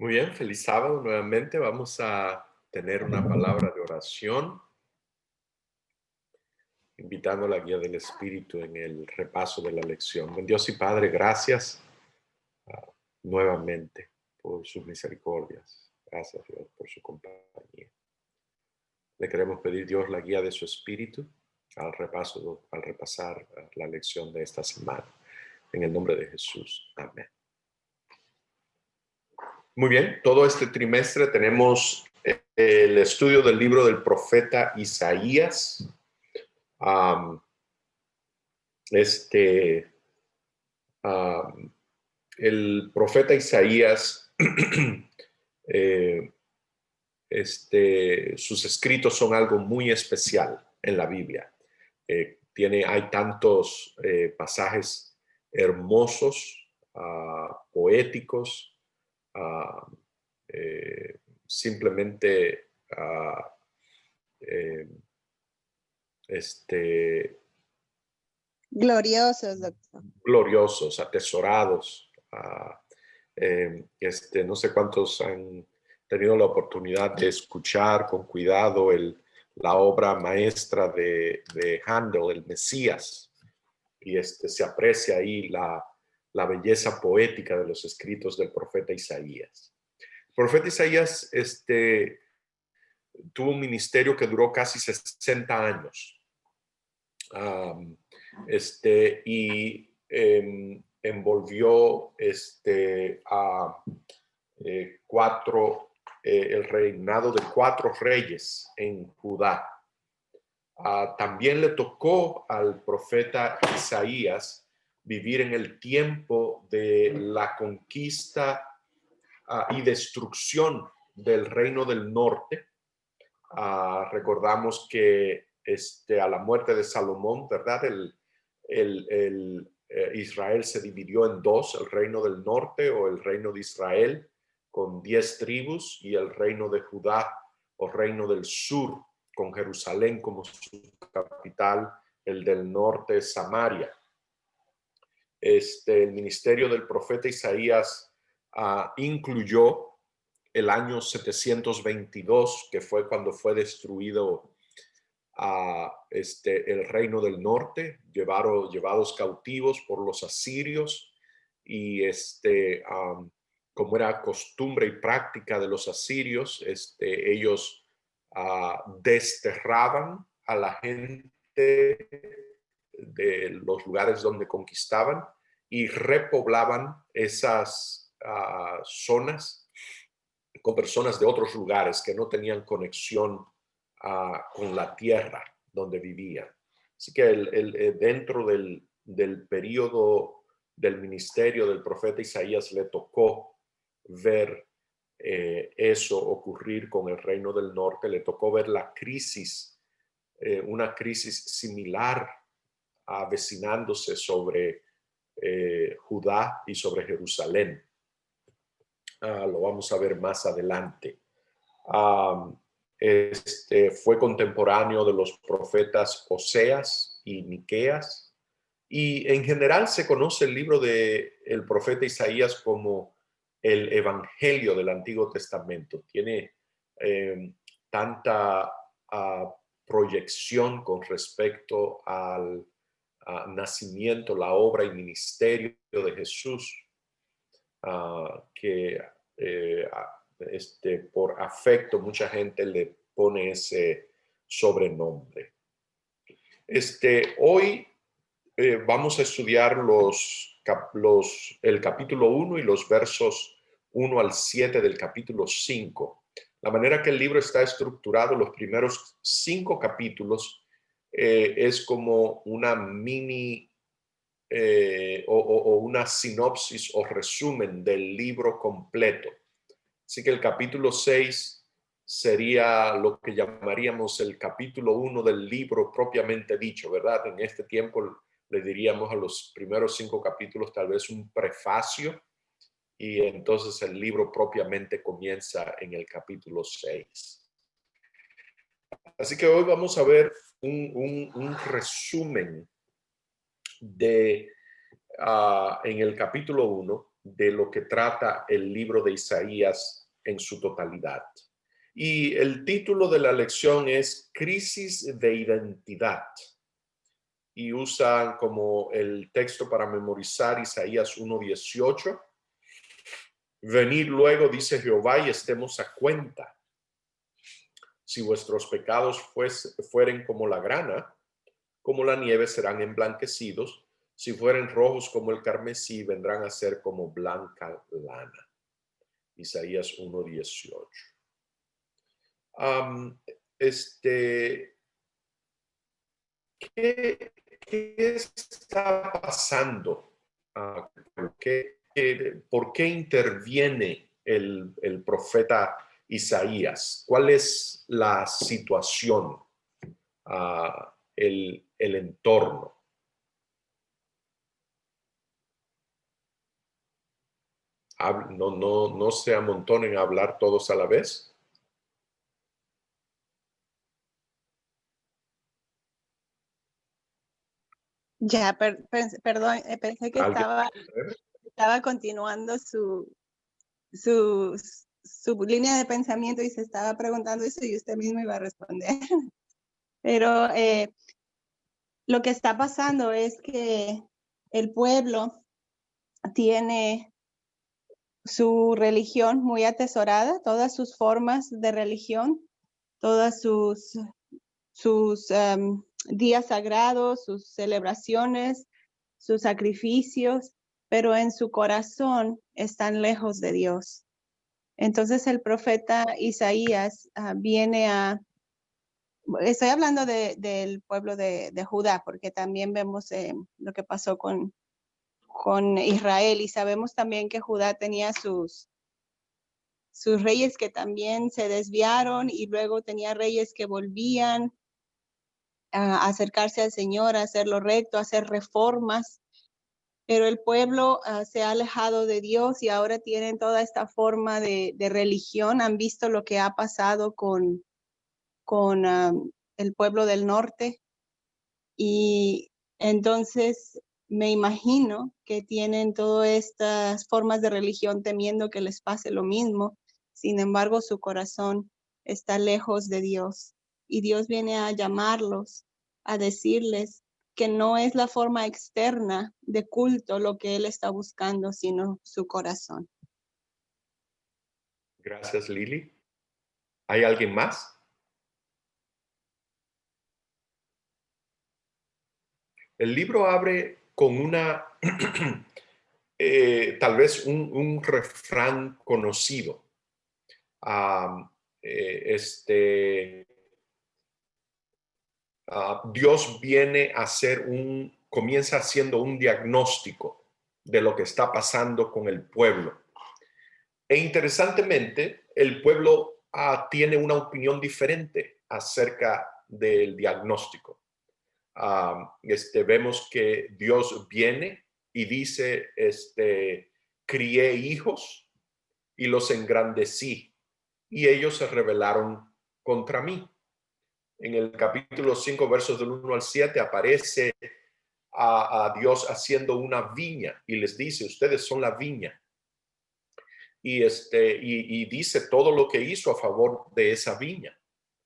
Muy bien, feliz sábado nuevamente. Vamos a tener una palabra de oración, invitando la guía del Espíritu en el repaso de la lección. Buen Dios y Padre, gracias nuevamente por sus misericordias. Gracias, Dios, por su compañía. Le queremos pedir, Dios, la guía de su Espíritu al repasar la lección de esta semana. En el nombre de Jesús. Amén. Muy bien, todo este trimestre tenemos el estudio del libro del profeta Isaías. Um, este, um, el profeta Isaías, sus escritos son algo muy especial en la Biblia. Hay tantos pasajes hermosos, poéticos, simplemente eh, gloriosos, doctor. Gloriosos, atesorados. No sé cuántos han tenido la oportunidad de escuchar con cuidado la obra maestra de Handel, el Mesías, y se aprecia ahí la belleza poética de los escritos del profeta Isaías. El profeta Isaías tuvo un ministerio que duró casi 60 años. Envolvió el reinado de 4 reyes en Judá. También le tocó al profeta Isaías vivir en el tiempo de la conquista y destrucción del reino del norte. Recordamos que a la muerte de Salomón, ¿verdad? Israel se dividió en 2, el reino del norte o el reino de Israel con 10 tribus y el reino de Judá o reino del sur con Jerusalén como su capital, el del norte Samaria. El ministerio del profeta Isaías incluyó el año 722, que fue cuando fue destruido el reino del norte, llevados cautivos por los asirios, y como era costumbre y práctica de los asirios, ellos desterraban a la gente de los lugares donde conquistaban y repoblaban esas zonas con personas de otros lugares que no tenían conexión con la tierra donde vivían. Así que dentro del periodo del ministerio del profeta Isaías le tocó ver eso ocurrir con el reino del norte, le tocó ver la crisis, una crisis similar avecinándose sobre Judá y sobre Jerusalén. Lo vamos a ver más adelante. Fue contemporáneo de los profetas Oseas y Miqueas, y en general se conoce el libro del profeta Isaías como el Evangelio del Antiguo Testamento. Tiene tanta proyección con respecto al nacimiento, la obra y ministerio de Jesús, que por afecto mucha gente le pone ese sobrenombre. Hoy vamos a estudiar el capítulo 1 y los versos 1 al 7 del capítulo 5. La manera que el libro está estructurado, los primeros 5 capítulos es como una mini o una sinopsis o resumen del libro completo. Así que el capítulo 6 sería lo que llamaríamos el capítulo 1 del libro propiamente dicho, ¿verdad? En este tiempo le diríamos a los primeros 5 capítulos tal vez un prefacio, y entonces el libro propiamente comienza en el capítulo 6. Así que hoy vamos a ver un resumen en el capítulo 1 de lo que trata el libro de Isaías en su totalidad. Y el título de la lección es Crisis de Identidad. Y usan como el texto para memorizar Isaías 1:18. Venid luego, dice Jehová, y estemos a cuenta. Si vuestros pecados fueren como la grana, como la nieve serán emblanquecidos. Si fueren rojos como el carmesí, vendrán a ser como blanca lana. Isaías 1:18. ¿Qué está pasando? ¿Por qué interviene el profeta Isaías? ¿Cuál es la situación, el entorno? No se amontonen a hablar todos a la vez. Ya, perdón, pensé que estaba continuando su línea de pensamiento y se estaba preguntando eso y usted mismo iba a responder. Pero lo que está pasando es que el pueblo tiene su religión muy atesorada, todas sus formas de religión, todas sus días sagrados, sus celebraciones, sus sacrificios, pero en su corazón están lejos de Dios. Entonces el profeta Isaías viene a, estoy hablando del pueblo de Judá, porque también vemos lo que pasó con Israel y sabemos también que Judá tenía sus reyes que también se desviaron y luego tenía reyes que volvían a acercarse al Señor, a hacer lo recto, a hacer reformas, pero el pueblo se ha alejado de Dios y ahora tienen toda esta forma de religión. Han visto lo que ha pasado con el pueblo del norte y entonces me imagino que tienen todas estas formas de religión temiendo que les pase lo mismo. Sin embargo, su corazón está lejos de Dios y Dios viene a llamarlos, a decirles que no es la forma externa de culto lo que Él está buscando, sino su corazón. Gracias, Lili. ¿Hay alguien más? El libro abre con una, tal vez un refrán conocido. Dios viene a hacer comienza haciendo un diagnóstico de lo que está pasando con el pueblo. E interesantemente, el pueblo tiene una opinión diferente acerca del diagnóstico. Vemos que Dios viene y dice, crié hijos y los engrandecí y ellos se rebelaron contra mí. En el capítulo 5, versos del 1 al 7, aparece a Dios haciendo una viña y les dice, ustedes son la viña. Y dice todo lo que hizo a favor de esa viña,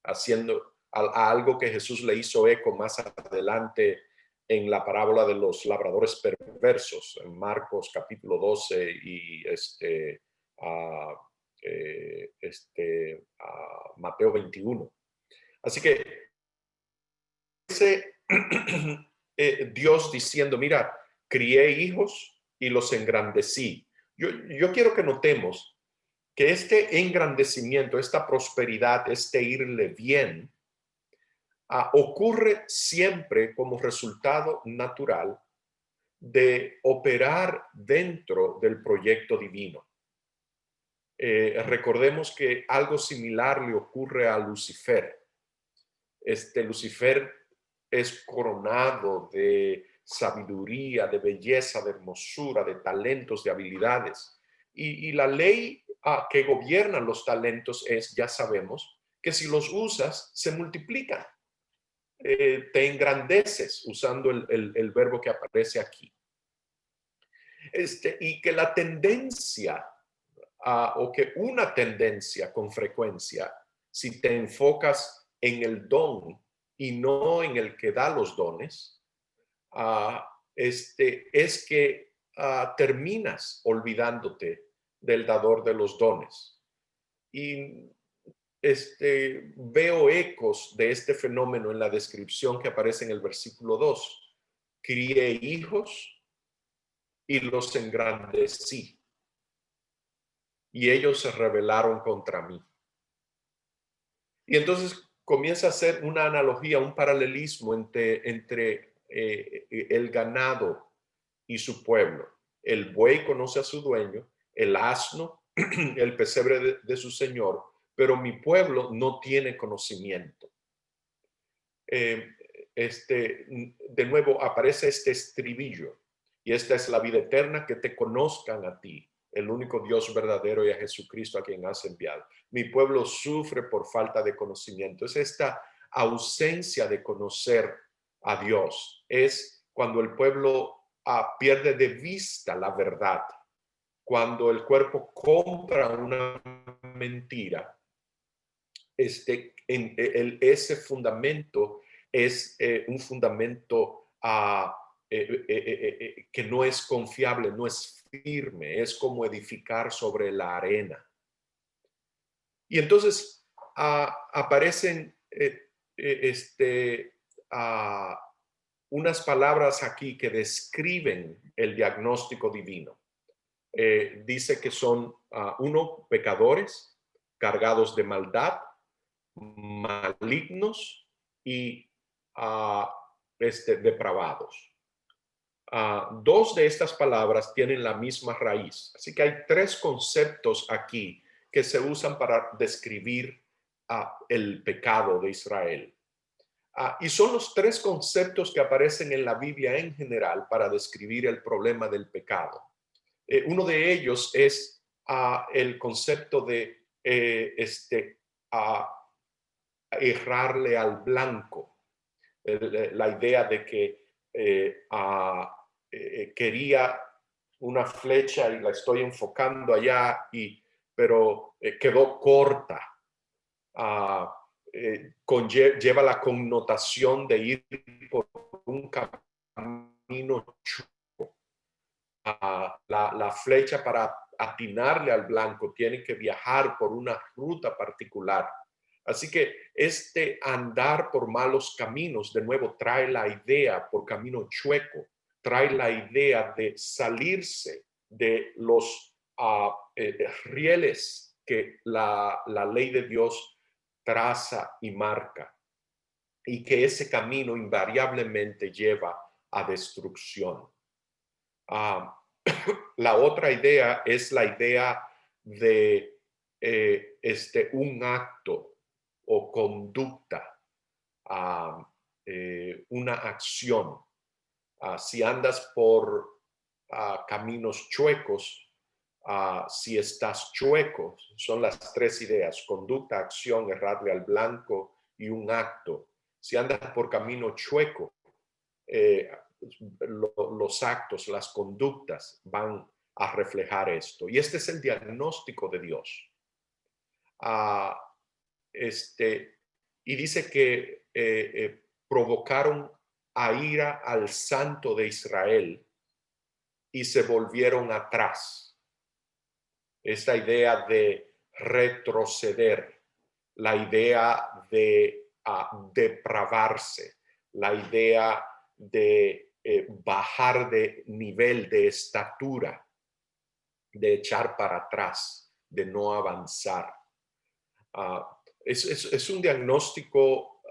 haciendo a algo que Jesús le hizo eco más adelante en la parábola de los labradores perversos, en Marcos capítulo 12 y Mateo 21. Así que Dios diciendo, mira, crié hijos y los engrandecí. Yo quiero que notemos que este engrandecimiento, esta prosperidad, este irle bien, ocurre siempre como resultado natural de operar dentro del proyecto divino. Recordemos que algo similar le ocurre a Lucifer. Lucifer es coronado de sabiduría, de belleza, de hermosura, de talentos, de habilidades. Y la ley que gobierna los talentos es, ya sabemos, que si los usas, se multiplican. Te engrandeces, usando el verbo que aparece aquí. Y que la tendencia, o que una tendencia con frecuencia, si te enfocas en el don y no en el que da los dones, es que terminas olvidándote del dador de los dones. Y veo ecos de este fenómeno en la descripción que aparece en el versículo 2. Crié hijos y los engrandecí, y ellos se rebelaron contra mí. Y entonces comienza a hacer una analogía, un paralelismo entre el ganado y su pueblo. El buey conoce a su dueño, el asno, el pesebre de su señor, pero mi pueblo no tiene conocimiento. De nuevo aparece este estribillo, y esta es la vida eterna, que te conozcan a ti, el único Dios verdadero, y a Jesucristo a quien has enviado. Mi pueblo sufre por falta de conocimiento. Es esta ausencia de conocer a Dios. Es cuando el pueblo pierde de vista la verdad, cuando el cuerpo compra una mentira. Ese fundamento es un fundamento que no es confiable, no es firme, es como edificar sobre la arena. Y entonces aparecen unas palabras aquí que describen el diagnóstico divino. Dice que son, pecadores, cargados de maldad, malignos y depravados. Dos de estas palabras tienen la misma raíz. Así que hay tres conceptos aquí que se usan para describir el pecado de Israel. Y son los tres conceptos que aparecen en la Biblia en general para describir el problema del pecado. Uno de ellos es el concepto de errarle al blanco. La idea de que quería una flecha y la estoy enfocando allá, pero quedó corta. Lleva la connotación de ir por un camino chueco. La flecha, para atinarle al blanco, tiene que viajar por una ruta particular. Así que andar por malos caminos, de nuevo, trae la idea, por camino chueco, trae la idea de salirse de los rieles que la ley de Dios traza y marca, y que ese camino invariablemente lleva a destrucción. La otra idea es la idea de un acto o conducta, una acción. Si andas por caminos chuecos, si estás chueco, son las tres ideas: conducta, acción, errarle al blanco, y un acto. Si andas por camino chueco, los actos, las conductas van a reflejar esto. Y este es el diagnóstico de Dios. Y dice que provocaron a ira al Santo de Israel y se volvieron atrás. Esta idea de retroceder, la idea de depravarse, la idea de bajar de nivel, de estatura, de echar para atrás, de no avanzar. Es un diagnóstico,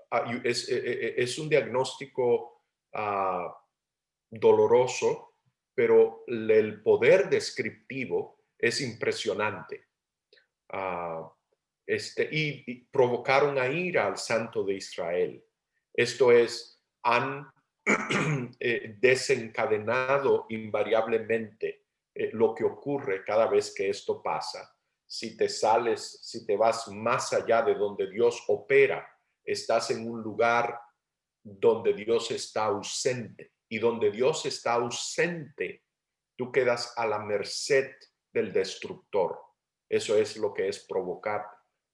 es un diagnóstico doloroso, pero el poder descriptivo es impresionante. Y provocaron a ira al Santo de Israel. Esto es, han desencadenado invariablemente lo que ocurre cada vez que esto pasa. Si te sales, si te vas más allá de donde Dios opera, estás en un lugar donde Dios está ausente. Y donde Dios está ausente, tú quedas a la merced del destructor. Eso es lo que es provocar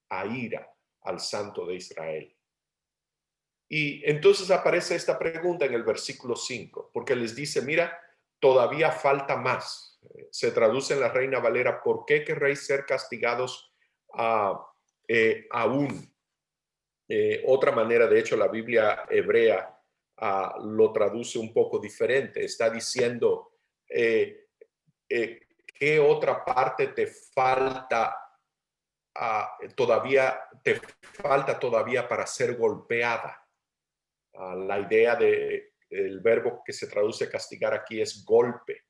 a ira al Santo de Israel. Y entonces aparece esta pregunta en el versículo 5, porque les dice, mira, todavía falta más. Se traduce en la Reina Valera, ¿por qué querréis ser castigados aún? Otra manera, de hecho, la Biblia hebrea lo traduce un poco diferente. Está diciendo, ¿qué otra parte te falta todavía para ser golpeada? La idea el verbo que se traduce castigar aquí es golpe.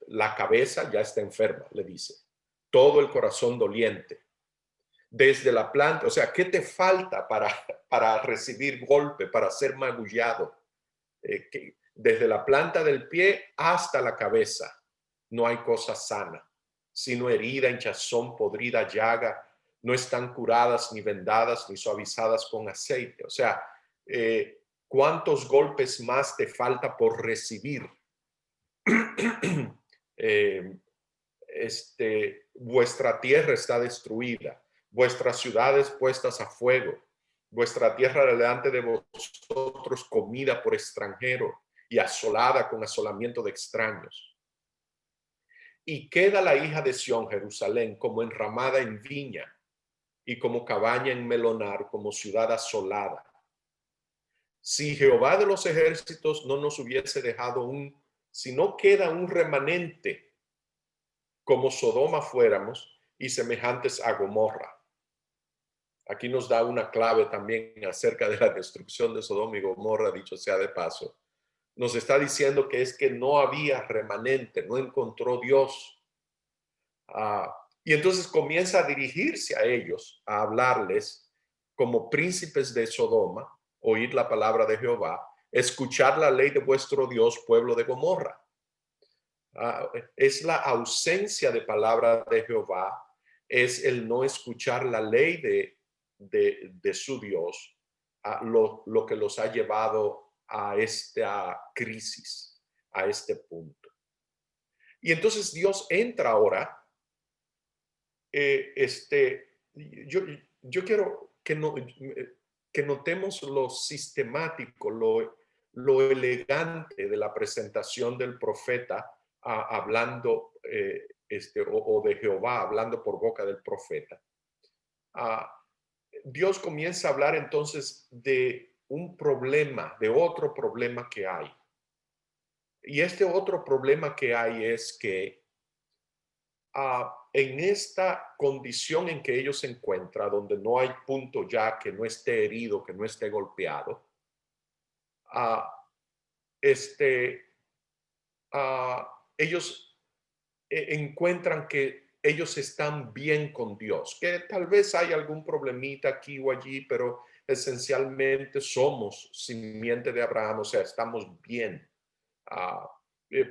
La cabeza ya está enferma, le dice. Todo el corazón doliente. Desde la planta, o sea, ¿qué te falta para recibir golpe, para ser magullado? Desde la planta del pie hasta la cabeza no hay cosa sana, sino herida, hinchazón, podrida, llaga. No están curadas, ni vendadas, ni suavizadas con aceite. O sea, ¿cuántos golpes más te falta por recibir? Vuestra tierra está destruida, vuestras ciudades puestas a fuego, vuestra tierra delante de vosotros comida por extranjero y asolada con asolamiento de extraños. Y queda la hija de Sión, Jerusalén, como enramada en viña y como cabaña en melonar, como ciudad asolada. Si Jehová de los ejércitos no nos hubiese dejado si no queda un remanente, como Sodoma fuéramos y semejantes a Gomorra. Aquí nos da una clave también acerca de la destrucción de Sodoma y Gomorra, dicho sea de paso. Nos está diciendo que es que no había remanente, no encontró Dios. Y entonces comienza a dirigirse a ellos, a hablarles como príncipes de Sodoma, oír la palabra de Jehová, escuchar la ley de vuestro Dios, pueblo de Gomorra. Es la ausencia de palabra de Jehová, es el no escuchar la ley de su Dios, lo que los ha llevado a esta crisis, a este punto. Y entonces Dios entra ahora. Yo quiero que notemos lo sistemático, lo elegante de la presentación del profeta hablando, o de Jehová hablando por boca del profeta. Dios comienza a hablar entonces de un problema, de otro problema que hay. Y este otro problema que hay es que en esta condición en que ellos se encuentran, donde no hay punto ya que no esté herido, que no esté golpeado, ellos encuentran que ellos están bien con Dios, que tal vez hay algún problemita aquí o allí, pero esencialmente somos simiente de Abraham, o sea, estamos bien.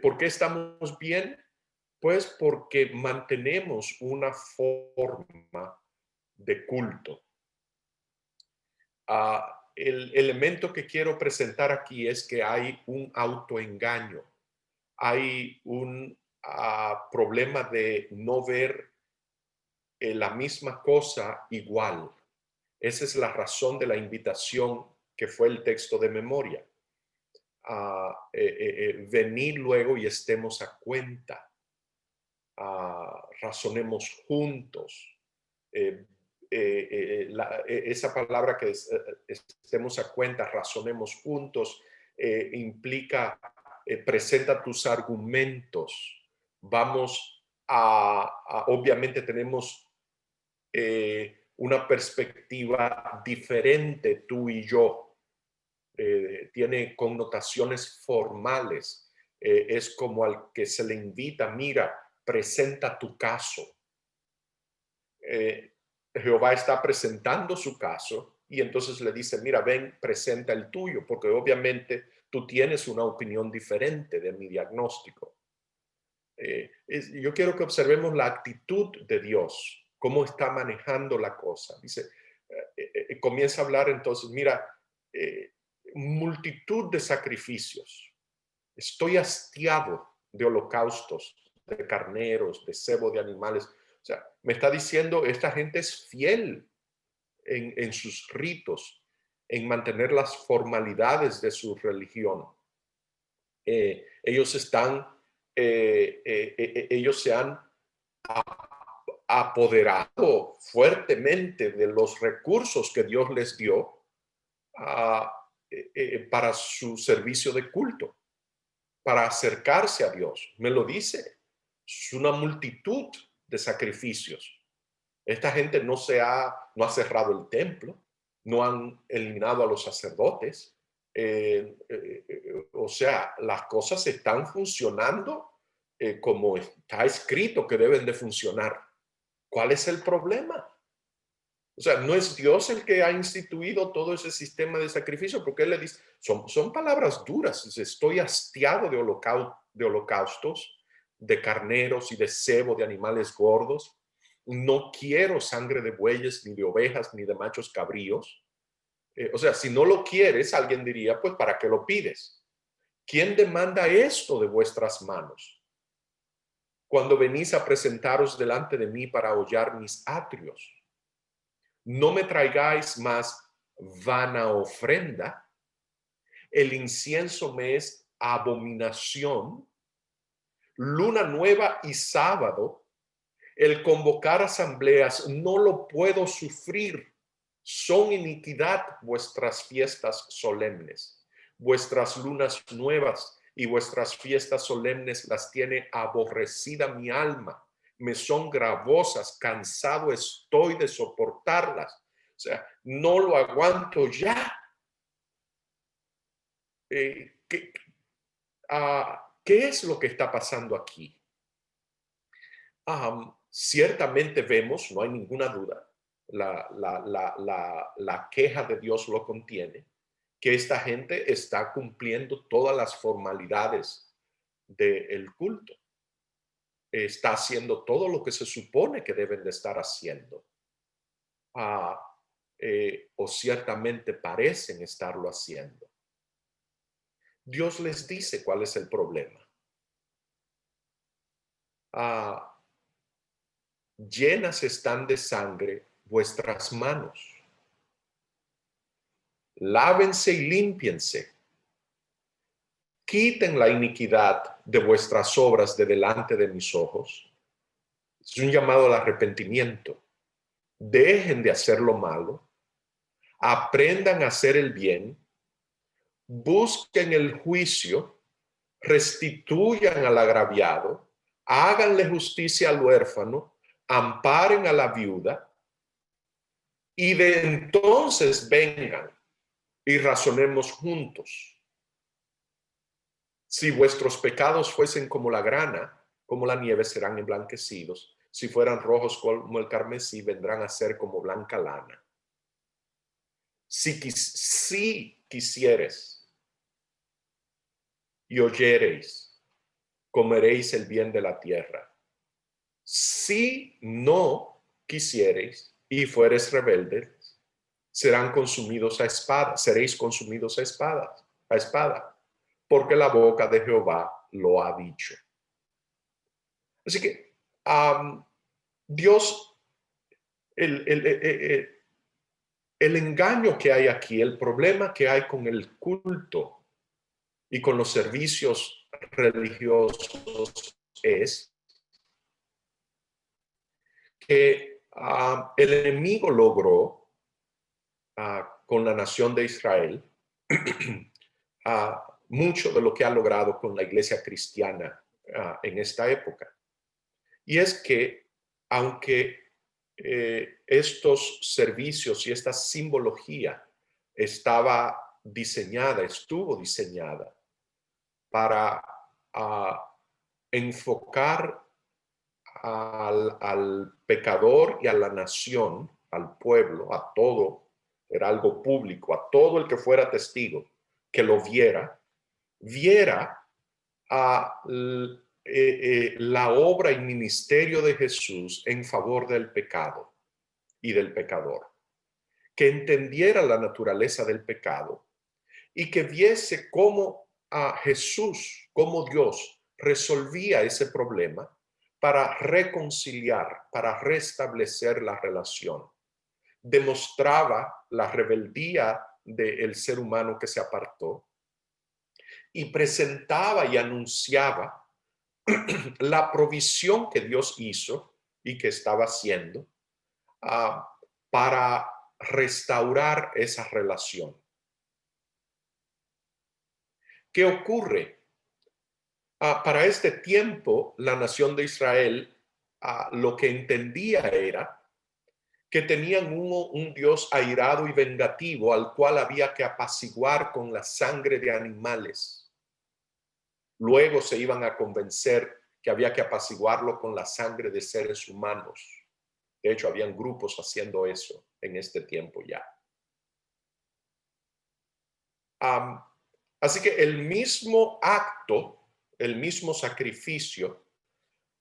¿Por qué estamos bien? Pues porque mantenemos una forma de culto. El elemento que quiero presentar aquí es que hay un autoengaño, hay un problema de no ver la misma cosa igual. Esa es la razón de la invitación que fue el texto de memoria. Venid luego y estemos a cuenta. Razonemos juntos. Esa palabra que estemos a cuenta, razonemos juntos, implica presenta tus argumentos. Vamos obviamente tenemos una perspectiva diferente tú y yo. Tiene connotaciones formales. Es como al que se le invita, mira, presenta tu caso. Jehová está presentando su caso y entonces le dice, mira, ven, presenta el tuyo, porque obviamente tú tienes una opinión diferente de mi diagnóstico. Yo quiero que observemos la actitud de Dios, cómo está manejando la cosa. Dice, comienza a hablar entonces, mira, multitud de sacrificios. Estoy hastiado de holocaustos, de carneros, de cebo de animales. O sea, me está diciendo, esta gente es fiel en sus ritos, en mantener las formalidades de su religión. Ellos se han apoderado fuertemente de los recursos que Dios les dio para su servicio de culto, para acercarse a Dios. Me lo dice, es una multitud de sacrificios. Esta gente no ha cerrado el templo, no han eliminado a los sacerdotes. O sea, las cosas están funcionando como está escrito que deben de funcionar. ¿Cuál es el problema? O sea, no es Dios el que ha instituido todo ese sistema de sacrificio, porque Él le dice, son palabras duras. Dice, estoy hastiado de holocaustos, de carneros y de cebo de animales gordos. No quiero sangre de bueyes, ni de ovejas, ni de machos cabríos. O sea, si no lo quieres, alguien diría, pues, ¿para qué lo pides? ¿Quién demanda esto de vuestras manos? Cuando venís a presentaros delante de mí para hollar mis atrios, no me traigáis más vana ofrenda. El incienso me es abominación. Luna nueva y sábado, el convocar asambleas, no lo puedo sufrir. Son iniquidad vuestras fiestas solemnes. Vuestras lunas nuevas y vuestras fiestas solemnes las tiene aborrecida mi alma. Me son gravosas, cansado estoy de soportarlas. O sea, no lo aguanto ya. ¿Qué es lo que está pasando aquí? Ciertamente vemos, no hay ninguna duda, la queja de Dios lo contiene, que esta gente está cumpliendo todas las formalidades del culto. Está haciendo todo lo que se supone que deben de estar haciendo. O ciertamente parecen estarlo haciendo. Dios les dice cuál es el problema. Llenas están de sangre vuestras manos. Lávense y límpiense. Quiten la iniquidad de vuestras obras de delante de mis ojos. Es un llamado al arrepentimiento. Dejen de hacer lo malo. Aprendan a hacer el bien. Busquen el juicio. Restituyan al agraviado. Háganle justicia al huérfano. Amparen a la viuda. Y de entonces vengan y razonemos juntos. Si vuestros pecados fuesen como la grana, como la nieve, serán emblanquecidos. Si fueran rojos como el carmesí, vendrán a ser como blanca lana. Si quisieres y oyereis, comeréis el bien de la tierra. Si no quisiereis y fueres rebeldes, serán consumidos a espada, seréis consumidos a espada, porque la boca de Jehová lo ha dicho. Así que Dios, el engaño que hay aquí, el problema que hay con el culto y con los servicios religiosos es que el enemigo logró con la nación de Israel mucho de lo que ha logrado con la iglesia cristiana en esta época. Y es que aunque estos servicios y esta simbología estuvo diseñada para enfocar al pecador y a la nación, al pueblo, a todo, era algo público, a todo el que fuera testigo, que lo viera la obra y ministerio de Jesús en favor del pecado y del pecador, que entendiera la naturaleza del pecado y que viese cómo a Jesús como Dios resolvía ese problema para reconciliar, para restablecer la relación. Demostraba la rebeldía del ser humano que se apartó y presentaba y anunciaba la provisión que Dios hizo y que estaba haciendo para restaurar esa relación. ¿Qué ocurre? Para este tiempo, la nación de Israel lo que entendía era que tenían un Dios airado y vengativo al cual había que apaciguar con la sangre de animales. Luego se iban a convencer que había que apaciguarlo con la sangre de seres humanos. De hecho, habían grupos haciendo eso en este tiempo ya. Así que el mismo acto, el mismo sacrificio,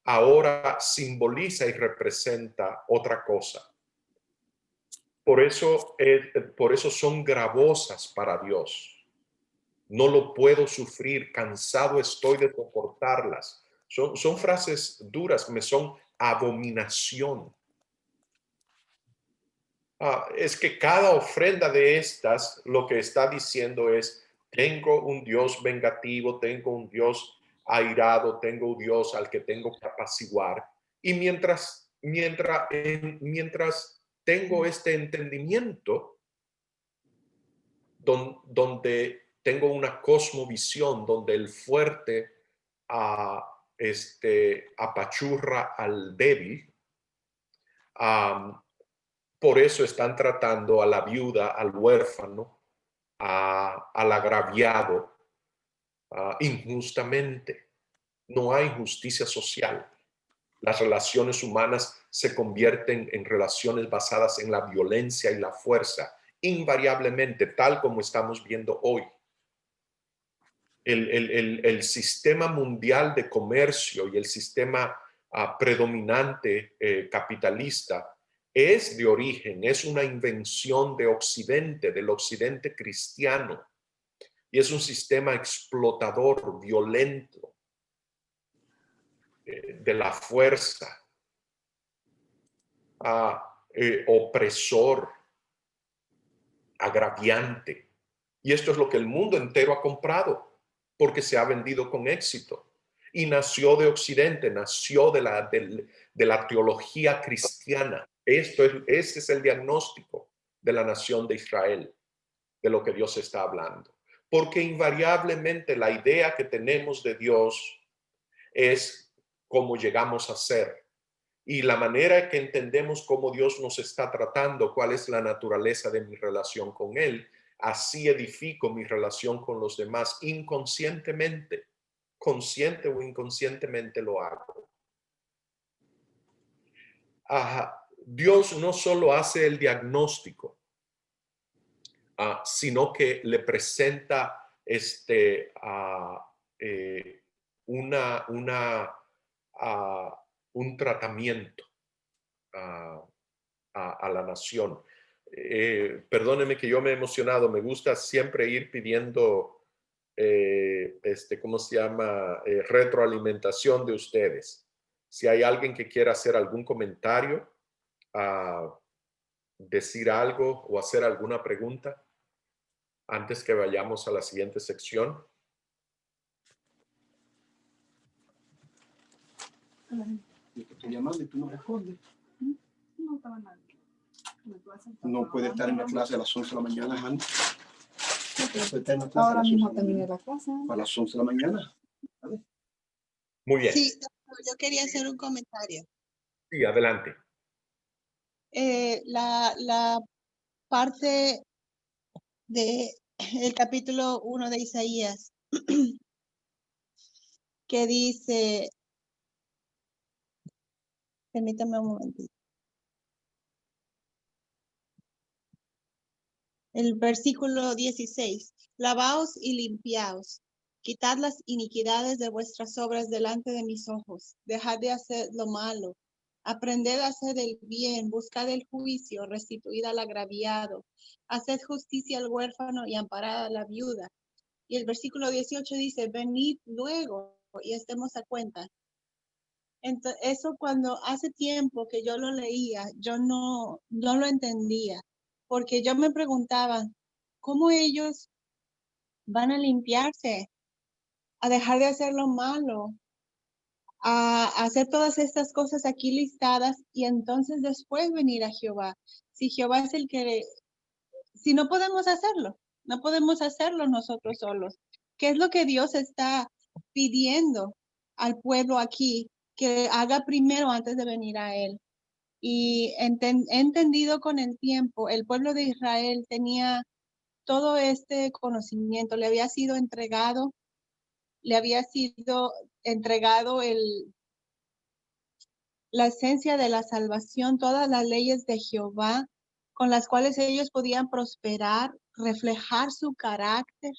ahora simboliza y representa otra cosa. Por eso son gravosas para Dios. No lo puedo sufrir, cansado estoy de soportarlas. Son frases duras, me son abominación. Es que cada ofrenda de estas lo que está diciendo es, tengo un Dios vengativo, tengo un Dios airado, tengo un Dios al que tengo que apaciguar. Y mientras tengo este entendimiento, donde tengo una cosmovisión, donde el fuerte apachurra al débil, por eso están tratando a la viuda, al huérfano, al agraviado injustamente. No hay justicia social. Las relaciones humanas se convierten en relaciones basadas en la violencia y la fuerza, invariablemente, tal como estamos viendo hoy. El sistema mundial de comercio y el sistema predominante capitalista es de origen, es una invención de Occidente, del Occidente cristiano, y es un sistema explotador, violento, de la fuerza, opresor, agraviante. Y esto es lo que el mundo entero ha comprado, porque se ha vendido con éxito. Y nació de Occidente, nació de la teología cristiana. Ese es el diagnóstico de la nación de Israel, de lo que Dios está hablando. Porque invariablemente la idea que tenemos de Dios es cómo llegamos a ser. Y la manera que entendemos cómo Dios nos está tratando, cuál es la naturaleza de mi relación con Él, así edifico mi relación con los demás inconscientemente, consciente o inconscientemente lo hago. Dios no solo hace el diagnóstico, sino que le presenta un tratamiento a la nación. Perdóneme que yo me he emocionado, me gusta siempre ir pidiendo, ¿cómo se llama? Retroalimentación de ustedes. Si hay alguien que quiera hacer algún comentario, decir algo o hacer alguna pregunta antes que vayamos a la siguiente sección. Te llamas y tú no respondes. No puede estar en la clase a las 11 de la mañana, Hanna. Ahora mismo terminé la clase. A las 11 de la mañana. Muy bien. Sí, yo quería hacer un comentario. Sí, adelante. La parte del capítulo 1 de Isaías que dice, permítame un momentito. El versículo 16, lavaos y limpiaos, quitad las iniquidades de vuestras obras delante de mis ojos, dejad de hacer lo malo, aprended a hacer el bien, buscad el juicio, restituid al agraviado, haced justicia al huérfano y amparad a la viuda, Y el versículo 18 dice, venid luego y estemos a cuenta. Entonces, eso cuando hace tiempo que yo lo leía, yo no lo entendía, porque yo me preguntaba, ¿cómo ellos van a limpiarse, a dejar de hacer lo malo, a hacer todas estas cosas aquí listadas y entonces después venir a Jehová? Si Jehová es el que, si no podemos hacerlo, no podemos hacerlo nosotros solos. ¿Qué es lo que Dios está pidiendo al pueblo aquí que haga primero antes de venir a Él? Y he entendido con el tiempo, el pueblo de Israel tenía todo este conocimiento, le había sido entregado la esencia de la salvación, todas las leyes de Jehová, con las cuales ellos podían prosperar, reflejar su carácter.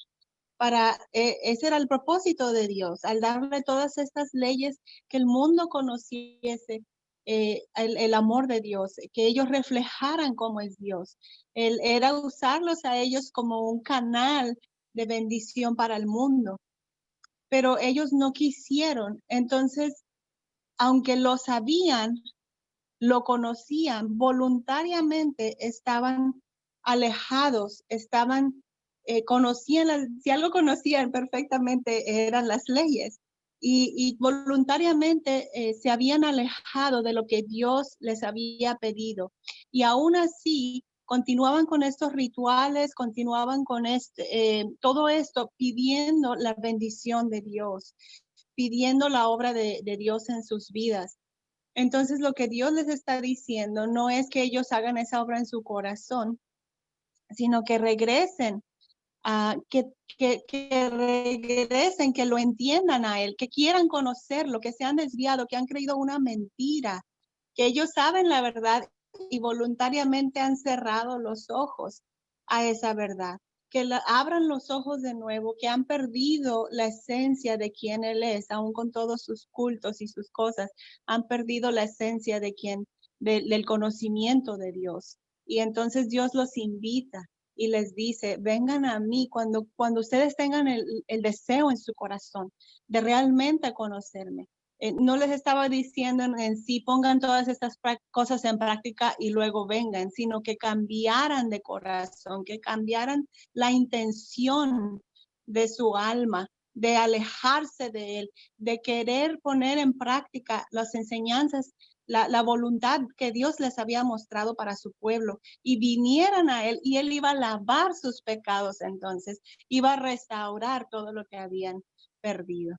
Ese era el propósito de Dios, al darle todas estas leyes, que el mundo conociese el amor de Dios, que ellos reflejaran cómo es Dios. Era usarlos a ellos como un canal de bendición para el mundo, pero ellos no quisieron. Entonces, aunque lo sabían, lo conocían, voluntariamente estaban alejados, conocían, si algo conocían perfectamente eran las leyes y voluntariamente se habían alejado de lo que Dios les había pedido. Y aún así continuaban con estos rituales, continuaban con todo esto pidiendo la bendición de Dios, pidiendo la obra de Dios en sus vidas. Entonces, lo que Dios les está diciendo no es que ellos hagan esa obra en su corazón, sino que regresen, que regresen, que lo entiendan a Él, que quieran conocerlo, que se han desviado, que han creído una mentira, que ellos saben la verdad y voluntariamente han cerrado los ojos a esa verdad. Que abran los ojos de nuevo, que han perdido la esencia de quién Él es, aún con todos sus cultos y sus cosas, han perdido la esencia del conocimiento de Dios. Y entonces Dios los invita y les dice, vengan a mí cuando ustedes tengan el deseo en su corazón de realmente conocerme. No les estaba diciendo en sí, pongan todas estas cosas en práctica y luego vengan, sino que cambiaran de corazón, que cambiaran la intención de su alma, de alejarse de Él, de querer poner en práctica las enseñanzas, la voluntad que Dios les había mostrado para su pueblo, y vinieran a Él y Él iba a lavar sus pecados, entonces iba a restaurar todo lo que habían perdido.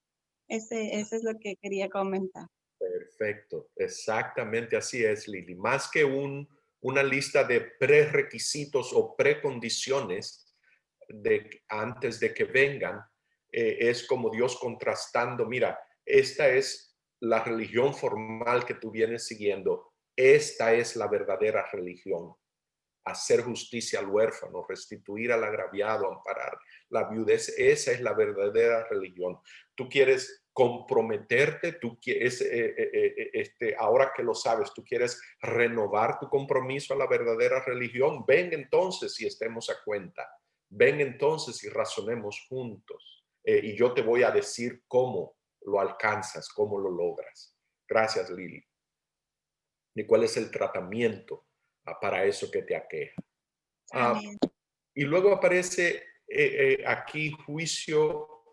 Ese es lo que quería comentar. Perfecto, exactamente así es, Lili. Más que una lista de prerequisitos o precondiciones antes de que vengan, es como Dios contrastando, mira, esta es la religión formal que tú vienes siguiendo, esta es la verdadera religión. Hacer justicia al huérfano, restituir al agraviado, amparar la viudez, esa es la verdadera religión. Tú quieres comprometerte, tú quieres, ahora que lo sabes, tú quieres renovar tu compromiso a la verdadera religión, ven entonces y estemos a cuenta, ven entonces y razonemos juntos, y yo te voy a decir cómo lo alcanzas, cómo lo logras. Gracias, Lili. ¿Y cuál es el tratamiento para eso que te aqueja? Y luego aparece aquí juicio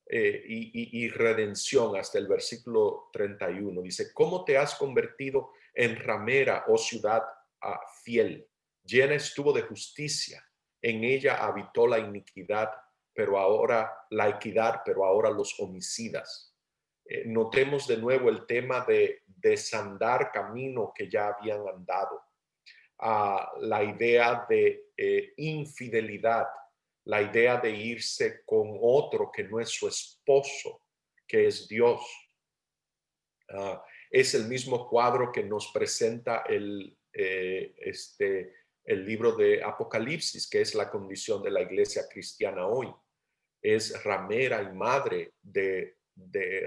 y redención hasta el versículo 31. Dice, ¿cómo te has convertido en ramera, oh ciudad fiel? Llena estuvo de justicia, en ella habitó la iniquidad, pero ahora la equidad, pero ahora los homicidas. Notemos de nuevo el tema de desandar camino que ya habían andado. La idea de infidelidad, la idea de irse con otro que no es su esposo, que es Dios. Es el mismo cuadro que nos presenta el libro de Apocalipsis, que es la condición de la iglesia cristiana hoy. Es ramera y madre de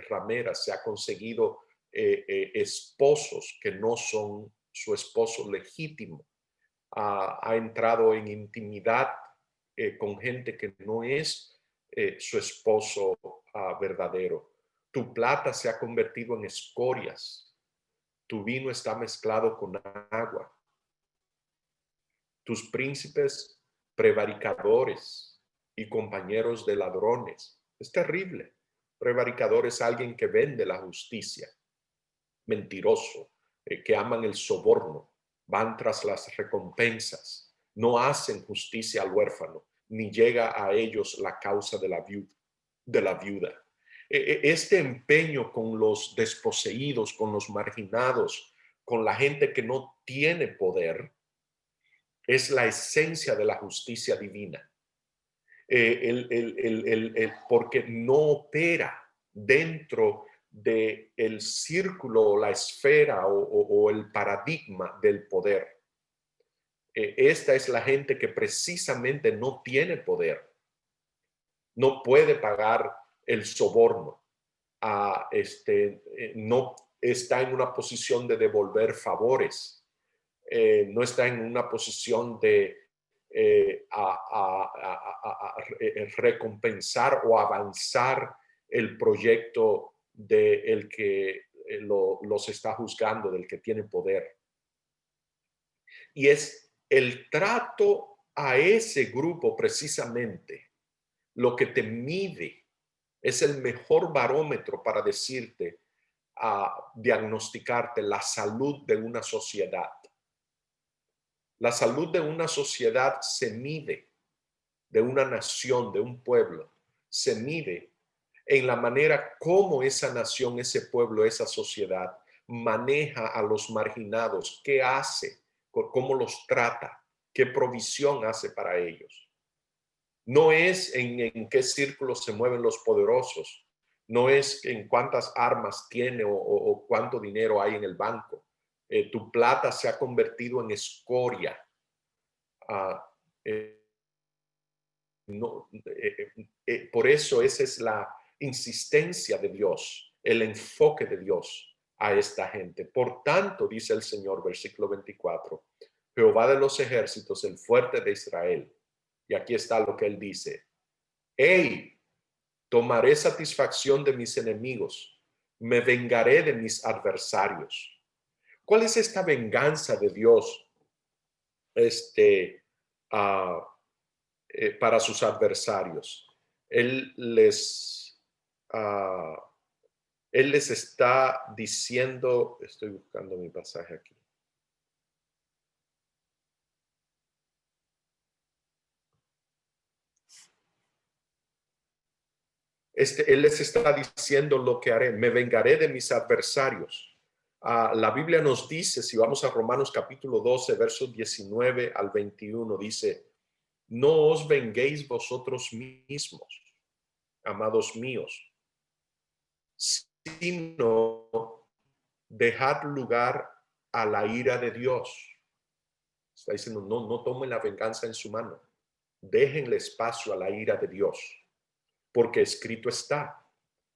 rameras. Se ha conseguido esposos que no son su esposo legítimo. Ha entrado en intimidad con gente que no es su esposo verdadero. Tu plata se ha convertido en escorias. Tu vino está mezclado con agua. Tus príncipes prevaricadores y compañeros de ladrones. Es terrible. Prevaricador es alguien que vende la justicia. Mentiroso, que aman el soborno, van tras las recompensas, no hacen justicia al huérfano, ni llega a ellos la causa de la viuda. Este empeño con los desposeídos, con los marginados, con la gente que no tiene poder, es la esencia de la justicia divina. Porque no opera dentro del círculo, la esfera o el paradigma del poder. Esta es la gente que precisamente no tiene poder, no puede pagar el soborno, no está en una posición de devolver favores, no está en una posición de recompensar o avanzar el proyecto del que los está juzgando, del que tiene poder. Y es el trato a ese grupo precisamente lo que te mide, es el mejor barómetro para decirte, diagnosticarte la salud de una sociedad. La salud de una sociedad se mide, de una nación, de un pueblo, se mide en la manera como esa nación, ese pueblo, esa sociedad maneja a los marginados, qué hace, cómo los trata, qué provisión hace para ellos. No es en qué círculos se mueven los poderosos, no es en cuántas armas tiene o cuánto dinero hay en el banco. Tu plata se ha convertido en escoria. Por eso esa es la insistencia de Dios, el enfoque de Dios a esta gente. Por tanto, dice el Señor, versículo 24, Jehová de los ejércitos, el fuerte de Israel. Y aquí está lo que él dice. Hey, tomaré satisfacción de mis enemigos, me vengaré de mis adversarios. ¿Cuál es esta venganza de Dios para sus adversarios? Él les está diciendo, estoy buscando mi pasaje aquí. Él les está diciendo lo que haré, me vengaré de mis adversarios. La Biblia nos dice, si vamos a Romanos capítulo 12, versos 19 al 21, dice, no os venguéis vosotros mismos, amados míos, sino dejad lugar a la ira de Dios. Está diciendo, no tomen la venganza en su mano, déjenle espacio a la ira de Dios. Porque escrito está,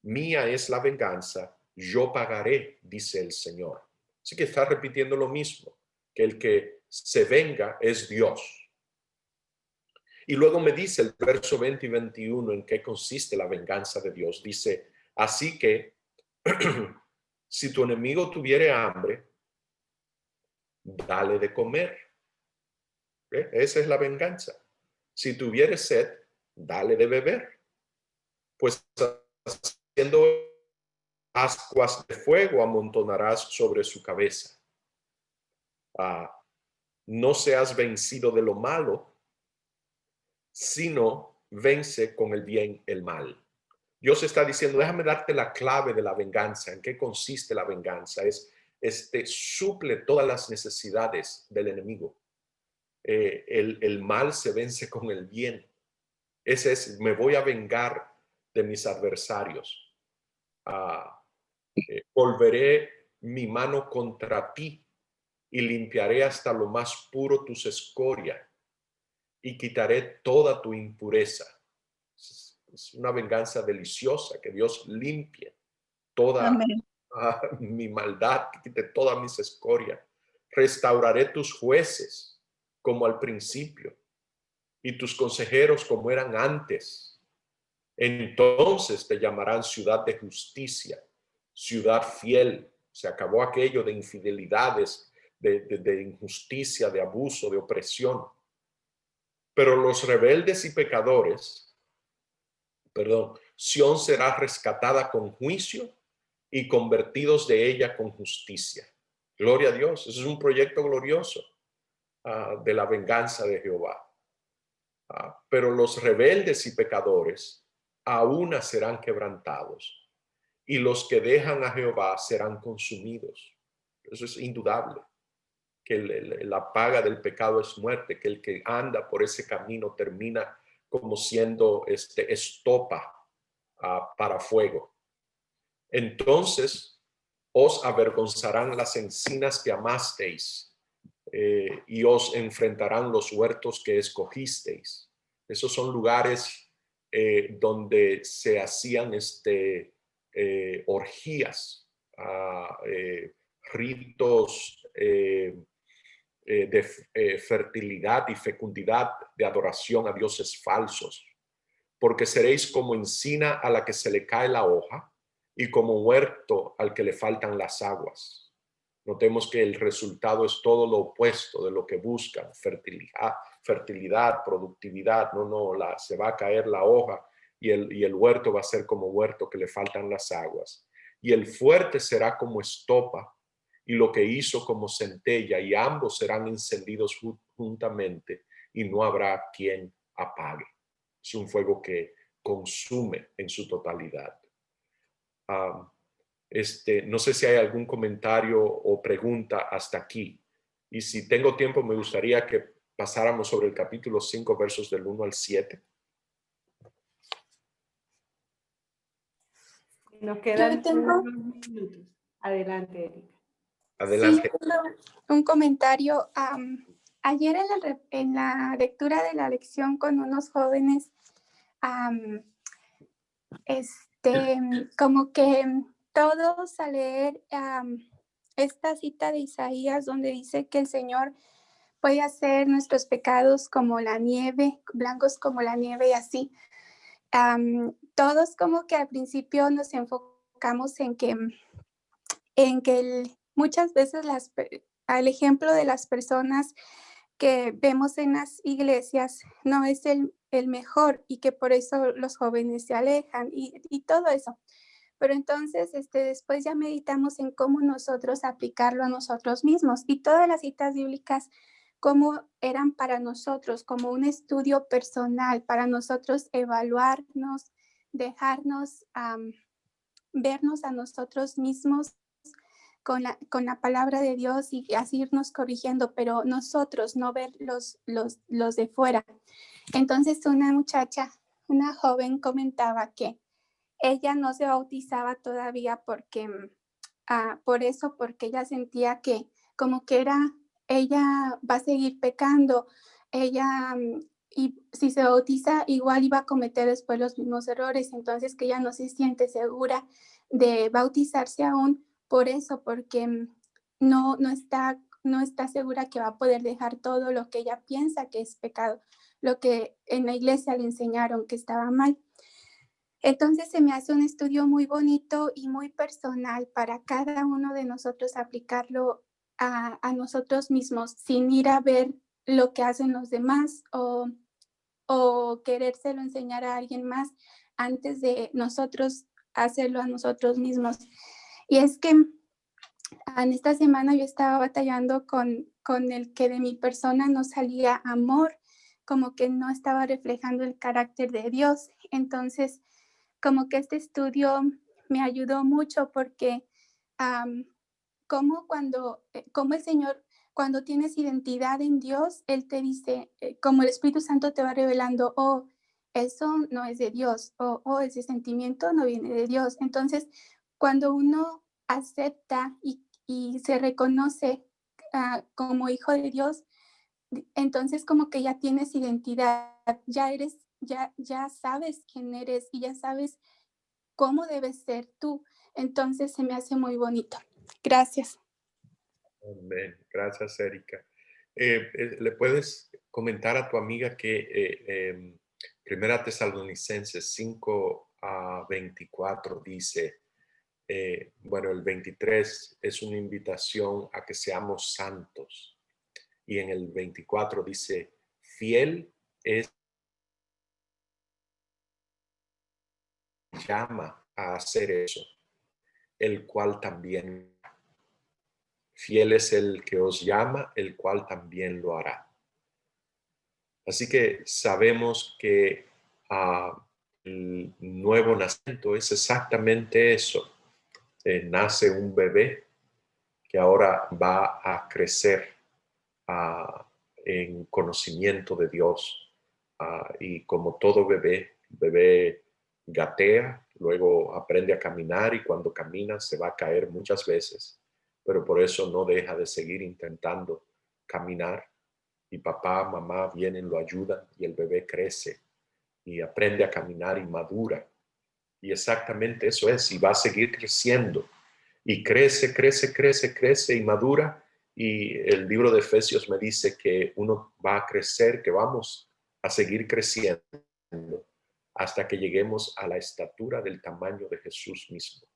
mía es la venganza, yo pagaré, dice el Señor. Así que está repitiendo lo mismo, que el que se venga es Dios. Y luego me dice el verso 20 y 21 en qué consiste la venganza de Dios. Dice, así que si tu enemigo tuviere hambre, dale de comer. Esa es la venganza. Si tuviere sed, dale de beber. Pues haciendo ascuas de fuego amontonarás sobre su cabeza. No seas vencido de lo malo, sino vence con el bien el mal. Dios está diciendo, déjame darte la clave de la venganza. ¿En qué consiste la venganza? Suple todas las necesidades del enemigo. El mal se vence con el bien. Ese es, me voy a vengar de mis adversarios. Volveré mi mano contra ti y limpiaré hasta lo más puro tus escorias y quitaré toda tu impureza. Es una venganza deliciosa, que Dios limpie toda mi maldad, que quite todas mis escorias. Restauraré tus jueces como al principio y tus consejeros como eran antes. Entonces te llamarán ciudad de justicia, ciudad fiel. Se acabó aquello de infidelidades, de injusticia, de abuso, de opresión. Pero los rebeldes y pecadores, Sión será rescatada con juicio y convertidos de ella con justicia. Gloria a Dios. Eso es un proyecto glorioso de la venganza de Jehová. Pero los rebeldes y pecadores aún serán quebrantados, y los que dejan a Jehová serán consumidos. Eso es indudable, que la paga del pecado es muerte, que el que anda por ese camino termina como siendo estopa para fuego. Entonces os avergonzarán las encinas que amasteis, y os enfrentarán los huertos que escogisteis. Esos son lugares donde se hacían orgías, ritos de fertilidad y fecundidad, de adoración a dioses falsos. Porque seréis como encina a la que se le cae la hoja, y como huerto al que le faltan las aguas. Notemos que el resultado es todo lo opuesto de lo que buscan: fertilidad, productividad. Se va a caer la hoja, y el huerto va a ser como huerto que le faltan las aguas. Y el fuerte será como estopa, y lo que hizo como centella, y ambos serán encendidos juntamente, y no habrá quien apague. Es un fuego que consume en su totalidad. No sé si hay algún comentario o pregunta hasta aquí. Y si tengo tiempo, me gustaría que pasáramos sobre el capítulo 5, versos del 1 al 7. Nos quedan Yo tengo unos minutos. Adelante, Erika. Adelante. Sí, un comentario. Ayer en la lectura de la lección con unos jóvenes, como que todos a leer esta cita de Isaías donde dice que el Señor puede hacer nuestros pecados como la nieve, blancos como la nieve y así. Todos como que al principio nos enfocamos en que muchas veces al ejemplo de las personas que vemos en las iglesias no es el mejor, y que por eso los jóvenes se alejan y todo eso. Pero entonces después ya meditamos en cómo nosotros aplicarlo a nosotros mismos, y todas las citas bíblicas cómo eran para nosotros, como un estudio personal, para nosotros evaluarnos, dejarnos vernos a nosotros mismos con la palabra de Dios y así irnos corrigiendo, pero nosotros no ver los de fuera. Entonces una joven comentaba que ella no se bautizaba todavía porque ella sentía que como que ella va a seguir pecando, y si se bautiza igual iba a cometer después los mismos errores, entonces que ella no se siente segura de bautizarse aún por eso, porque no está segura que va a poder dejar todo lo que ella piensa que es pecado, lo que en la iglesia le enseñaron que estaba mal. Entonces se me hace un estudio muy bonito y muy personal para cada uno de nosotros aplicarlo a nosotros mismos, sin ir a ver lo que hacen los demás o querérselo enseñar a alguien más antes de nosotros hacerlo a nosotros mismos. Y es que en esta semana yo estaba batallando con el que de mi persona no salía amor, como que no estaba reflejando el carácter de Dios. Entonces, como que este estudio me ayudó mucho porque como el Señor, cuando tienes identidad en Dios, Él te dice, como el Espíritu Santo te va revelando, eso no es de Dios, ese sentimiento no viene de Dios. Entonces, cuando uno acepta y se reconoce como hijo de Dios, entonces como que ya tienes identidad, ya sabes quién eres y ya sabes cómo debes ser tú. Entonces se me hace muy bonito. Gracias. Amén. Gracias, Erika. ¿Le puedes comentar a tu amiga que Primera Tesalonicenses 5:24 dice, bueno, el 23 es una invitación a que seamos santos. Y en el 24 dice, fiel es llama a hacer eso, el cual también, fiel es el que os llama, el cual también lo hará. Así que sabemos que el nuevo nacimiento es exactamente eso. Nace un bebé que ahora va a crecer en conocimiento de Dios. Y como todo bebé, el bebé gatea, luego aprende a caminar y cuando camina se va a caer muchas veces, pero por eso no deja de seguir intentando caminar. Y papá, mamá vienen, lo ayudan y el bebé crece y aprende a caminar y madura. Y exactamente eso es, y va a seguir creciendo. Y crece, crece, crece, crece y madura. Y el libro de Efesios me dice que uno va a crecer, que vamos a seguir creciendo hasta que lleguemos a la estatura del tamaño de Jesús mismo.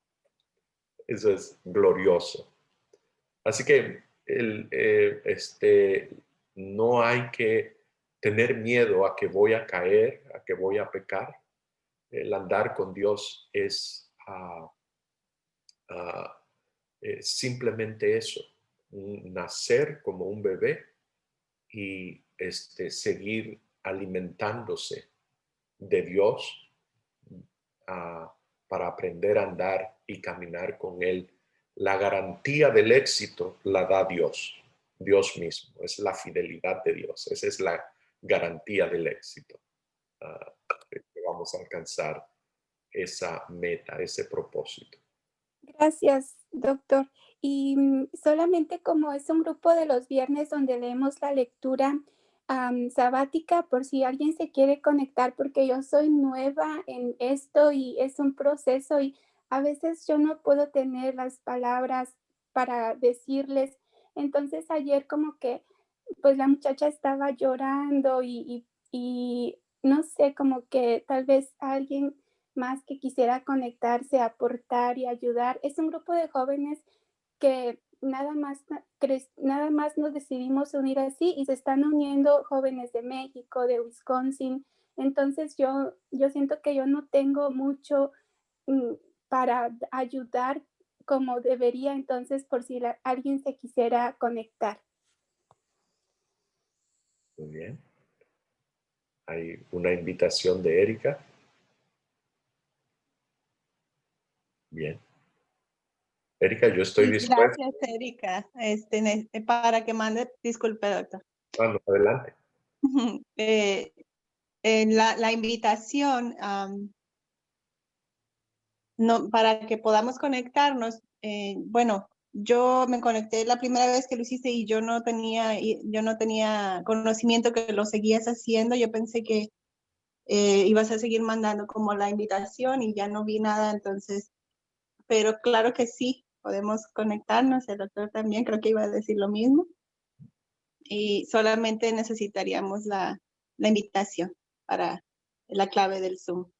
Eso es glorioso. Así que no hay que tener miedo a que voy a caer, a que voy a pecar. El andar con Dios es simplemente eso, nacer como un bebé y seguir alimentándose de Dios para aprender a andar y caminar con Él. La garantía del éxito la da Dios, Dios mismo, es la fidelidad de Dios, esa es la garantía del éxito. Que vamos a alcanzar esa meta, ese propósito. Gracias, doctor. Y solamente como es un grupo de los viernes donde leemos la lectura sabática, por si alguien se quiere conectar, porque yo soy nueva en esto y es un proceso y a veces yo no puedo tener las palabras para decirles. Entonces ayer como que pues la muchacha estaba llorando y no sé, como que tal vez alguien más que quisiera conectarse, aportar y ayudar. Es un grupo de jóvenes que nada más nos decidimos unir así y se están uniendo jóvenes de México, de Wisconsin. Entonces yo siento que yo no tengo mucho para ayudar como debería, entonces por si alguien se quisiera conectar. Muy bien. Hay una invitación de Erika. Bien. Erika, yo estoy dispuesto. Gracias, Erika. Para que mande, disculpe, doctor. Bueno, adelante. La invitación para que podamos conectarnos, bueno, yo me conecté la primera vez que lo hiciste y yo no tenía conocimiento que lo seguías haciendo. Yo pensé que ibas a seguir mandando como la invitación y ya no vi nada, entonces, pero claro que sí, podemos conectarnos. El doctor también creo que iba a decir lo mismo y solamente necesitaríamos la invitación para la clave del Zoom.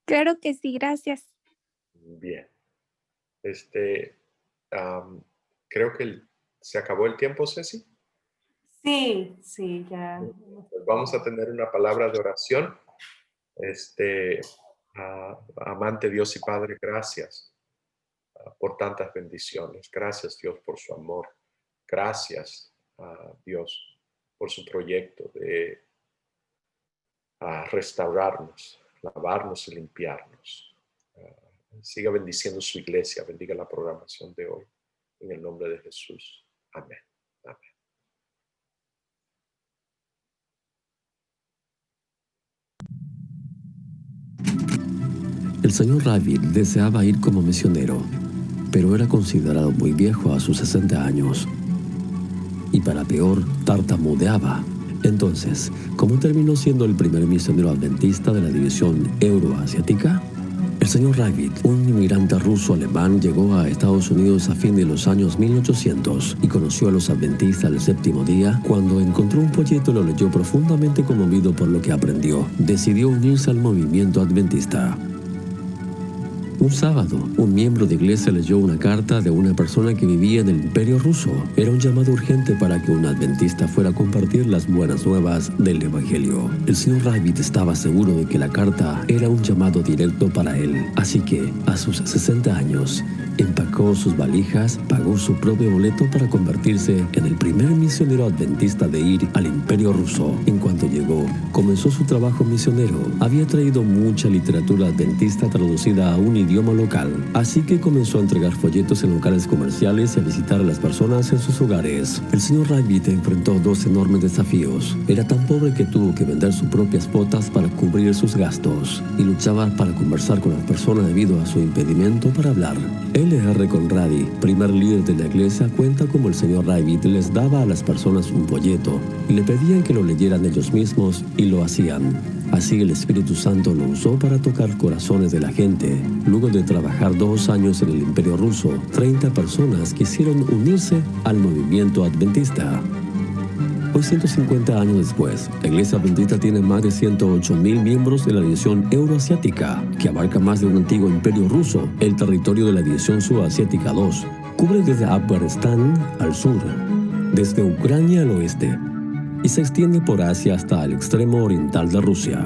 Claro que sí, gracias. Bien. Creo que se acabó el tiempo, Ceci. Sí, ya. Pues vamos a tener una palabra de oración. Amante Dios y Padre, gracias por tantas bendiciones. Gracias, Dios, por su amor. Gracias, Dios, por su proyecto de restaurarnos, lavarnos y limpiarnos. Siga bendiciendo su iglesia. Bendiga la programación de hoy. En el nombre de Jesús. Amén. Amén. El señor Ravid deseaba ir como misionero, pero era considerado muy viejo a sus 60 años. Y para peor, tartamudeaba. Entonces, ¿cómo terminó siendo el primer misionero adventista de la división euroasiática? El señor Rabbit, un inmigrante ruso-alemán, llegó a Estados Unidos a fin de los años 1800 y conoció a los adventistas del séptimo día. Cuando encontró un folleto, lo leyó profundamente conmovido por lo que aprendió. Decidió unirse al movimiento adventista. Un sábado, un miembro de iglesia leyó una carta de una persona que vivía en el Imperio Ruso. Era un llamado urgente para que un adventista fuera a compartir las buenas nuevas del Evangelio. El señor Rabbit estaba seguro de que la carta era un llamado directo para él. Así que, a sus 60 años, empacó sus valijas, pagó su propio boleto para convertirse en el primer misionero adventista de ir al Imperio Ruso. En cuanto llegó, comenzó su trabajo misionero. Había traído mucha literatura adventista traducida a un idioma local, así que comenzó a entregar folletos en locales comerciales y a visitar a las personas en sus hogares. El señor Rabbit enfrentó dos enormes desafíos. Era tan pobre que tuvo que vender sus propias botas para cubrir sus gastos y luchaba para conversar con las personas debido a su impedimento para hablar. L.R. Conradi, primer líder de la iglesia, cuenta cómo el señor Rabbit les daba a las personas un folleto y le pedían que lo leyeran ellos mismos y lo hacían. Así el Espíritu Santo lo usó para tocar corazones de la gente. Luego de trabajar 2 años en el Imperio Ruso, 30 personas quisieron unirse al movimiento adventista. Hoy, 150 años después, la Iglesia Adventista tiene más de 108,000 miembros de la división euroasiática, que abarca más de un antiguo imperio ruso. El territorio de la división subasiática 2 cubre desde Afganistán al sur, desde Ucrania al oeste, y se extiende por Asia hasta el extremo oriental de Rusia.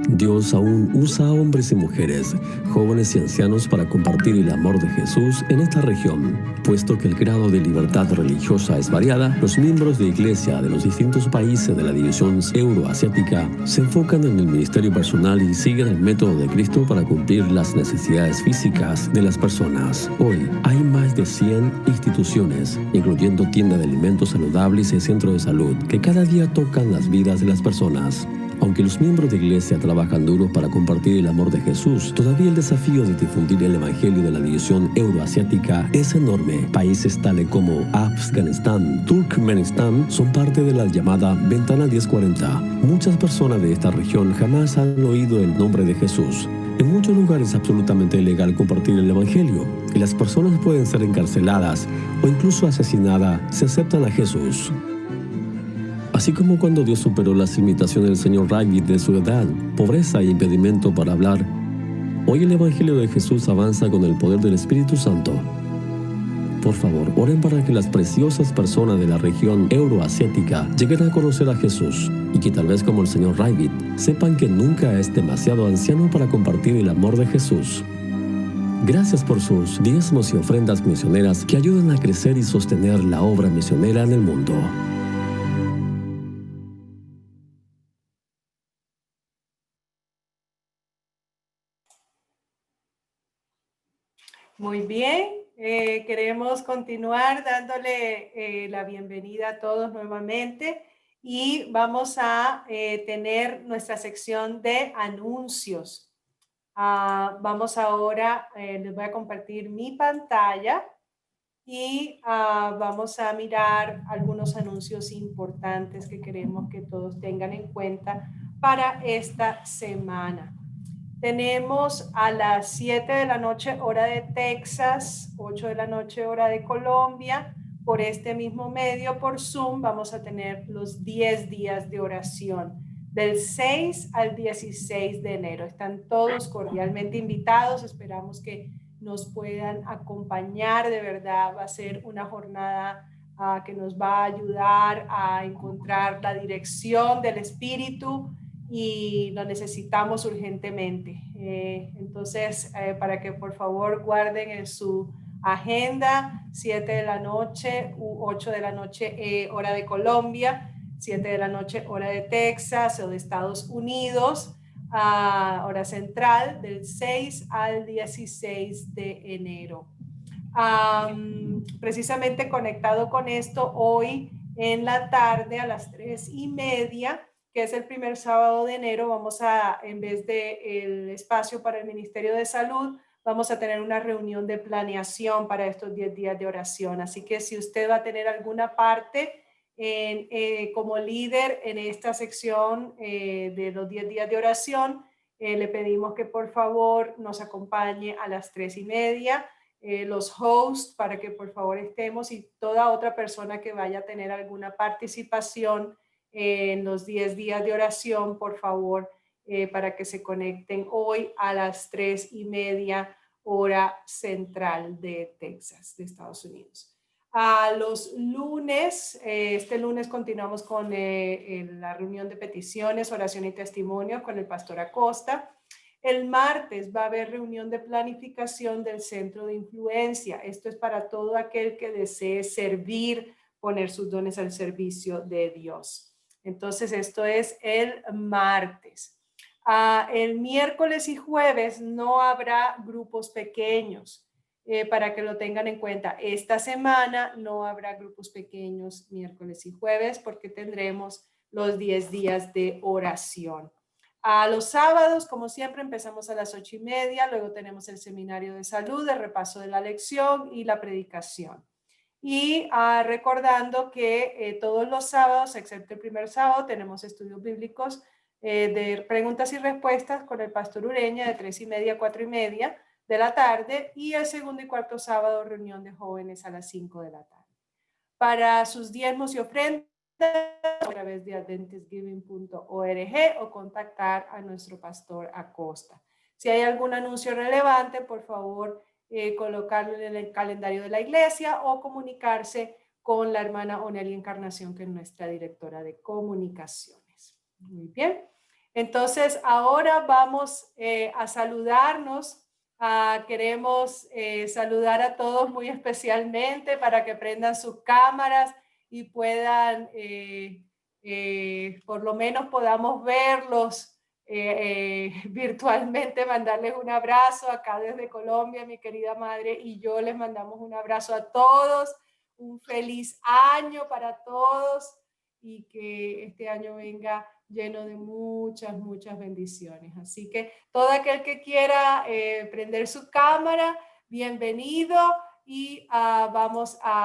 Dios aún usa a hombres y mujeres, jóvenes y ancianos para compartir el amor de Jesús en esta región. Puesto que el grado de libertad religiosa es variada, los miembros de iglesia de los distintos países de la división euroasiática se enfocan en el ministerio personal y siguen el método de Cristo para cumplir las necesidades físicas de las personas. Hoy hay más de 100 instituciones, incluyendo tiendas de alimentos saludables y centros de salud, que cada día tocan las vidas de las personas. Aunque los miembros de iglesia trabajan duro para compartir el amor de Jesús, todavía el desafío de difundir el evangelio de la división euroasiática es enorme. Países tales como Afganistán, Turkmenistán son parte de la llamada Ventana 1040. Muchas personas de esta región jamás han oído el nombre de Jesús. En muchos lugares es absolutamente ilegal compartir el evangelio y las personas pueden ser encarceladas o incluso asesinadas si aceptan a Jesús. Así como cuando Dios superó las limitaciones del señor Rabbit de su edad, pobreza e impedimento para hablar, hoy el Evangelio de Jesús avanza con el poder del Espíritu Santo. Por favor, oren para que las preciosas personas de la región euroasiática lleguen a conocer a Jesús y que tal vez como el señor Rabbit sepan que nunca es demasiado anciano para compartir el amor de Jesús. Gracias por sus diezmos y ofrendas misioneras que ayudan a crecer y sostener la obra misionera en el mundo. Muy bien, queremos continuar dándole la bienvenida a todos nuevamente y vamos a tener nuestra sección de anuncios. Vamos ahora, les voy a compartir mi pantalla y vamos a mirar algunos anuncios importantes que queremos que todos tengan en cuenta para esta semana. Tenemos a las 7 de la noche hora de Texas, 8 de la noche hora de Colombia, por este mismo medio, por Zoom, vamos a tener los 10 días de oración, del 6 al 16 de enero. Están todos cordialmente invitados, esperamos que nos puedan acompañar, de verdad va a ser una jornada que nos va a ayudar a encontrar la dirección del Espíritu y lo necesitamos urgentemente. Entonces, para que por favor guarden en su agenda 7 de la noche u 8 de la noche hora de Colombia, 7 de la noche hora de Texas o de Estados Unidos, hora central, del 6 al 16 de enero. Precisamente conectado con esto, hoy en la tarde a las 3:30, que es el primer sábado de enero, vamos a, en vez del espacio para el Ministerio de Salud, vamos a tener una reunión de planeación para estos 10 días de oración. Así que si usted va a tener alguna parte como líder en esta sección de los 10 días de oración, Le pedimos que por favor nos acompañe a las 3:30, los hosts, para que por favor estemos, y toda otra persona que vaya a tener alguna participación en los 10 días de oración, por favor, para que se conecten hoy a las 3:30 hora central de Texas, de Estados Unidos. A los lunes, este lunes continuamos con la reunión de peticiones, oración y testimonio con el pastor Acosta. El martes va a haber reunión de planificación del centro de influencia. Esto es para todo aquel que desee servir, poner sus dones al servicio de Dios. Entonces, esto es el martes. El miércoles y jueves no habrá grupos pequeños, para que lo tengan en cuenta. Esta semana no habrá grupos pequeños miércoles y jueves porque tendremos los 10 días de oración. A los sábados, como siempre, empezamos a las 8:30, luego tenemos el seminario de salud, el repaso de la lección y la predicación. Y recordando que todos los sábados, excepto el primer sábado, tenemos estudios bíblicos de preguntas y respuestas con el pastor Ureña de 3:30 a 4:30 de la tarde, y el segundo y cuarto sábado reunión de jóvenes a las 5 de la tarde. Para sus diezmos y ofrendas, a través de adventisgiving.org o contactar a nuestro pastor Acosta. Si hay algún anuncio relevante, por favor, colocarlo en el calendario de la iglesia o comunicarse con la hermana Oneli Encarnación, que es nuestra directora de comunicaciones. Muy bien. Entonces, ahora vamos a saludarnos. Queremos saludar a todos muy especialmente para que prendan sus cámaras y puedan, por lo menos podamos verlos virtualmente, mandarles un abrazo acá desde Colombia. Mi querida madre y yo les mandamos un abrazo a todos, un feliz año para todos y que este año venga lleno de muchas, muchas bendiciones. Así que todo aquel que quiera prender su cámara, bienvenido, y vamos a